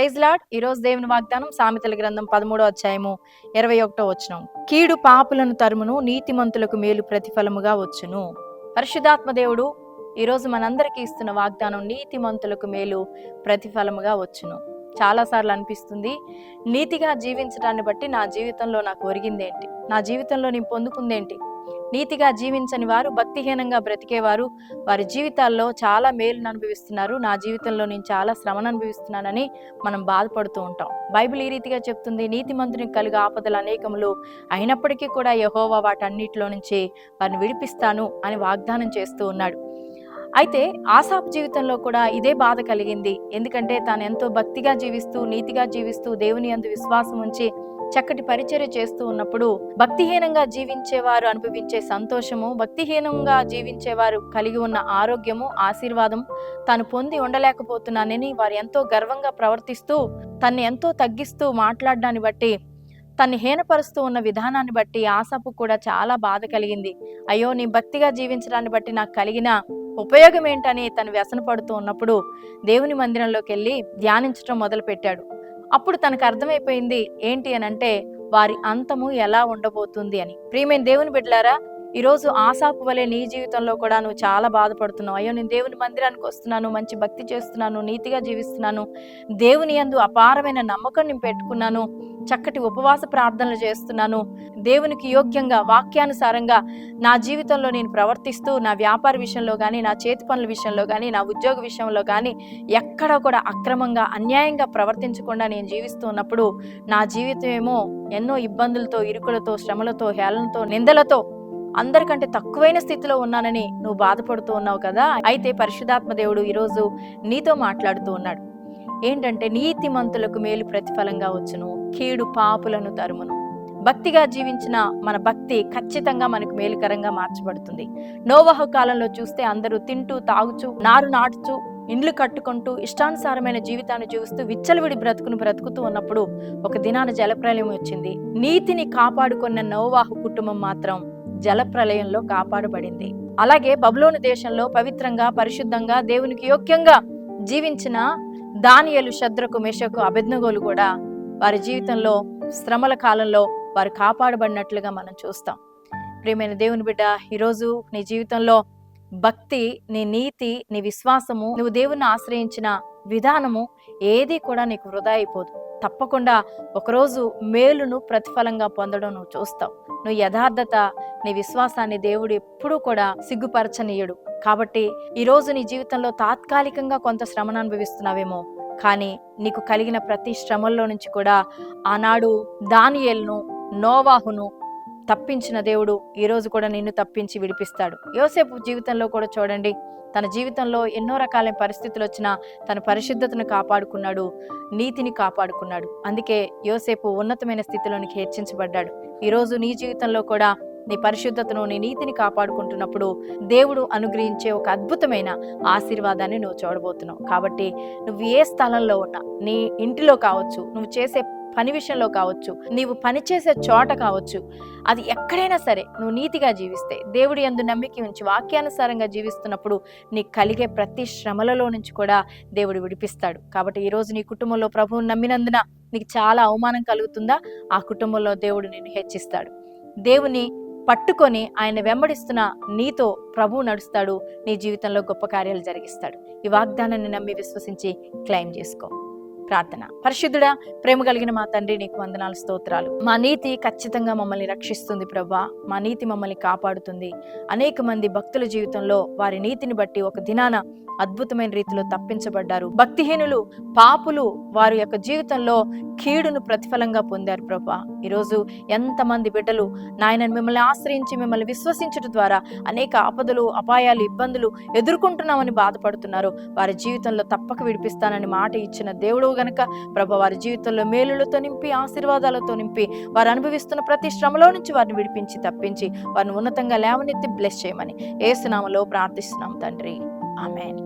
Praise lord. ఈ రోజు దేవుని వాగ్దానం సామెతల గ్రంథం 13వ అధ్యాయము 21వ వచనం. కీడు పాపులను తరుమును, నీతిమంతులకు మేలు ప్రతిఫలముగా వచ్చును. పరిశుద్ధాత్మ దేవుడు ఈ రోజు మనందరికీ ఇస్తున్న వాగ్దానం నీతిమంతులకు మేలు ప్రతిఫలముగా వచ్చును. చాలాసార్లు అనిపిస్తుంది, నీతిగా జీవించడాన్ని బట్టి నా జీవితంలో నాకు ఒరిగిందేంటి, నా జీవితంలో నేను పొందుకుందేంటి. నీతిగా జీవించని వారు, భక్తిహీనంగా బ్రతికేవారు వారి జీవితాల్లో చాలా మేలును అనుభవిస్తున్నారు, నా జీవితంలో నేను చాలా శ్రమను అనుభవిస్తున్నానని మనం బాధపడుతూ ఉంటాం. బైబిల్ ఈ రీతిగా చెప్తుంది, నీతిమంతునికి కలిగే ఆపదలు అనేకములు అయినప్పటికీ కూడా యెహోవా వాటన్నిటిలో నుంచి వారిని విడిపిస్తాను అని వాగ్దానం చేస్తూ ఉన్నాడు. అయితే ఆసాపు జీవితంలో కూడా ఇదే బాధ కలిగింది. ఎందుకంటే తాను ఎంతో భక్తిగా జీవిస్తూ, నీతిగా జీవిస్తూ, దేవుని యందు విశ్వాసం ఉంచి చక్కటి పరిచర్య చేస్తూ ఉన్నప్పుడు భక్తిహీనంగా జీవించేవారు అనుభవించే సంతోషము, భక్తిహీనంగా జీవించేవారు కలిగి ఉన్న ఆరోగ్యము, ఆశీర్వాదం తాను పొంది ఉండలేకపోతున్నానని వారు ఎంతో గర్వంగా ప్రవర్తిస్తూ, తన్ని ఎంతో తగ్గిస్తూ మాట్లాడడాన్ని బట్టి, తన్ని హీనపరుస్తూ ఉన్న విధానాన్ని బట్టి ఆసాపు కూడా చాలా బాధ కలిగింది. అయ్యో, నీ భక్తిగా జీవించడాన్ని బట్టి నాకు కలిగిన ఉపయోగం ఏంటని తను వ్యసన పడుతూ ఉన్నప్పుడు దేవుని మందిరంలోకి వెళ్ళి ధ్యానించడం మొదలు పెట్టాడు. అప్పుడు తనకు అర్థమైపోయింది ఏంటి అని అంటే, వారి అంతము ఎలా ఉండబోతుంది అని. ప్రియమైన దేవుని బిడ్డలారా, ఈరోజు ఆసాపు వలె నీ జీవితంలో కూడా నువ్వు చాలా బాధపడుతున్నావు. అయ్యో, నేను దేవుని మందిరానికి వస్తున్నాను, మంచి భక్తి చేస్తున్నాను, నీతిగా జీవిస్తున్నాను, దేవుని యందు అపారమైన నమ్మకం నేను పెట్టుకున్నాను, చక్కటి ఉపవాస ప్రార్థనలు చేస్తున్నాను, దేవునికి యోగ్యంగా వాక్యానుసారంగా నా జీవితంలో నేను ప్రవర్తిస్తూ, నా వ్యాపార విషయంలో కానీ, నా చేతి పనుల విషయంలో కానీ, నా ఉద్యోగ విషయంలో కానీ ఎక్కడ కూడా అక్రమంగా, అన్యాయంగా ప్రవర్తించకుండా నేను జీవిస్తూ ఉన్నప్పుడు నా జీవితం ఏమో ఎన్నో ఇబ్బందులతో, ఇరుకులతో, శ్రమలతో, హేళనతో, నిందలతో, అందరికంటే తక్కువైన స్థితిలో ఉన్నానని నువ్వు బాధపడుతూ ఉన్నావు కదా. అయితే పరిశుద్ధాత్మ దేవుడు ఈరోజు నీతో మాట్లాడుతూ ఉన్నాడు. ఏంటంటే, నీతిమంతులకు మేలు ప్రతిఫలంగా వచ్చును, కీడు పాపులను తరుమును. భక్తిగా జీవించిన మన భక్తి ఖచ్చితంగా మనకు మేలుకరంగా మార్చబడుతుంది. నోవహు కాలంలో చూస్తే అందరూ తింటూ, తాగుచూ, నారు నాటుచూ, ఇండ్లు కట్టుకుంటూ, ఇష్టానుసారమైన జీవితాన్ని జీవిస్తూ విచ్చలవిడి బ్రతుకుతూ ఉన్నప్పుడు ఒక దినాన జలప్రలయం వచ్చింది. నీతిని కాపాడుకున్న నోవహు కుటుంబం మాత్రం జలప్రలయంలో కాపాడబడింది. అలాగే బబులోను దేశంలో పవిత్రంగా, పరిశుద్ధంగా, దేవునికి యోగ్యంగా జీవించిన దానియేలు, షద్రకు, మెషకు, అబేద్నెగోలు కూడా వారి జీవితంలో శ్రమల కాలంలో వారు కాపాడబడినట్లుగా మనం చూస్తాం. ప్రియమైన దేవుని బిడ్డ, ఈరోజు నీ జీవితంలో భక్తి, నీ నీతి, నీ విశ్వాసము, నువ్వు దేవుణ్ణి ఆశ్రయించిన విధానము ఏది కూడా నీకు వృధా అయిపోదు. తప్పకుండా ఒకరోజు మేలును ప్రతిఫలంగా పొందడం నువ్వు చూస్తావు. నువ్వు యథార్థత, నీ విశ్వాసాన్ని దేవుడు ఎప్పుడూ కూడా సిగ్గుపరచనీయుడు. కాబట్టి ఈరోజు నీ జీవితంలో తాత్కాలికంగా కొంత శ్రమను అనుభవిస్తున్నావేమో, కానీ నీకు కలిగిన ప్రతి శ్రమల్లో నుంచి కూడా ఆనాడు దానియేలును, నోవాహును తప్పించిన దేవుడు ఈరోజు కూడా నిన్ను తప్పించి విడిపిస్తాడు. యోసేపు జీవితంలో కూడా చూడండి, తన జీవితంలో ఎన్నో రకాలైన పరిస్థితులు వచ్చినా తన పరిశుద్ధతను కాపాడుకున్నాడు, నీతిని కాపాడుకున్నాడు. అందుకే యోసేపు ఉన్నతమైన స్థితిలోనికి హెచ్చించబడ్డాడు. ఈరోజు నీ జీవితంలో కూడా నీ పరిశుద్ధతను, నీ నీతిని కాపాడుకుంటున్నప్పుడు దేవుడు అనుగ్రహించే ఒక అద్భుతమైన ఆశీర్వాదాన్ని నువ్వు చూడబోతున్నావు. కాబట్టి నువ్వు ఏ స్థలంలో ఉన్నా, నీ ఇంటిలో కావచ్చు, నువ్వు చేసే పని విషయంలో కావచ్చు, నీవు పనిచేసే చోట కావచ్చు, అది ఎక్కడైనా సరే నువ్వు నీతిగా జీవిస్తే, దేవుడి యందు నమ్మిక ఉంచి వాక్యానుసారంగా జీవిస్తున్నప్పుడు నీకు కలిగే ప్రతి శ్రమలలో నుంచి కూడా దేవుడు విడిపిస్తాడు. కాబట్టి ఈరోజు నీ కుటుంబంలో ప్రభువుని నమ్మినందున నీకు చాలా అవమానం కలుగుతుందా? ఆ కుటుంబంలో దేవుడు నిన్ను హెచ్చిస్తాడు. దేవుని పట్టుకొని ఆయన వెంబడిస్తున్న నీతో ప్రభువు నడుస్తాడు, నీ జీవితంలో గొప్ప కార్యాలు జరిగిస్తాడు. ఈ వాగ్దానాన్ని నమ్మి విశ్వసించి క్లెయిమ్ చేసుకో. ప్రార్థన. పరిశుద్ధుడా, ప్రేమ కలిగిన మా తండ్రి, నీకు వందనాలు, స్తోత్రాలు. మా నీతి ఖచ్చితంగా మమ్మల్ని రక్షిస్తుంది ప్రభా. మా నీతి మమ్మల్ని కాపాడుతుంది. అనేక మంది భక్తుల జీవితంలో వారి నీతిని బట్టి ఒక దినాన అద్భుతమైన రీతిలో తప్పించబడ్డారు. భక్తిహీనులు, పాపులు వారి యొక్క జీవితంలో కీడును ప్రతిఫలంగా పొందారు ప్రభా. ఈరోజు ఎంతమంది బిడ్డలు నాయన మిమ్మల్ని ఆశ్రయించి, మిమ్మల్ని విశ్వసించడం ద్వారా అనేక ఆపదలు, అపాయాలు, ఇబ్బందులు ఎదుర్కొంటున్నామని బాధపడుతున్నారు. వారి జీవితంలో తప్పక విడిపిస్తానని మాట ఇచ్చిన దేవుడు గనక ప్రభా, వారి జీవితంలో మేలులతో నింపి, ఆశీర్వాదాలతో నింపి, వారు అనుభవిస్తున్న ప్రతి శ్రమలో నుంచి వారిని విడిపించి, తప్పించి, వారిని ఉన్నతంగా లేవనెత్తి బ్లెస్ చేయమని యేసు నామములో ప్రార్థిస్తున్నాం తండ్రి. ఆమేన్.